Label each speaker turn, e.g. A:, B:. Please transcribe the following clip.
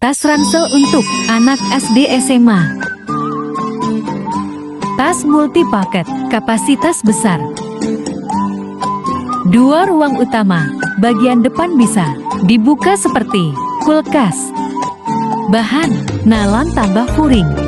A: Tas ransel untuk anak SD SMA. Tas multipaket, kapasitas besar. 2 ruang utama, bagian depan bisa dibuka seperti kulkas. Bahan, nalan tambah furing.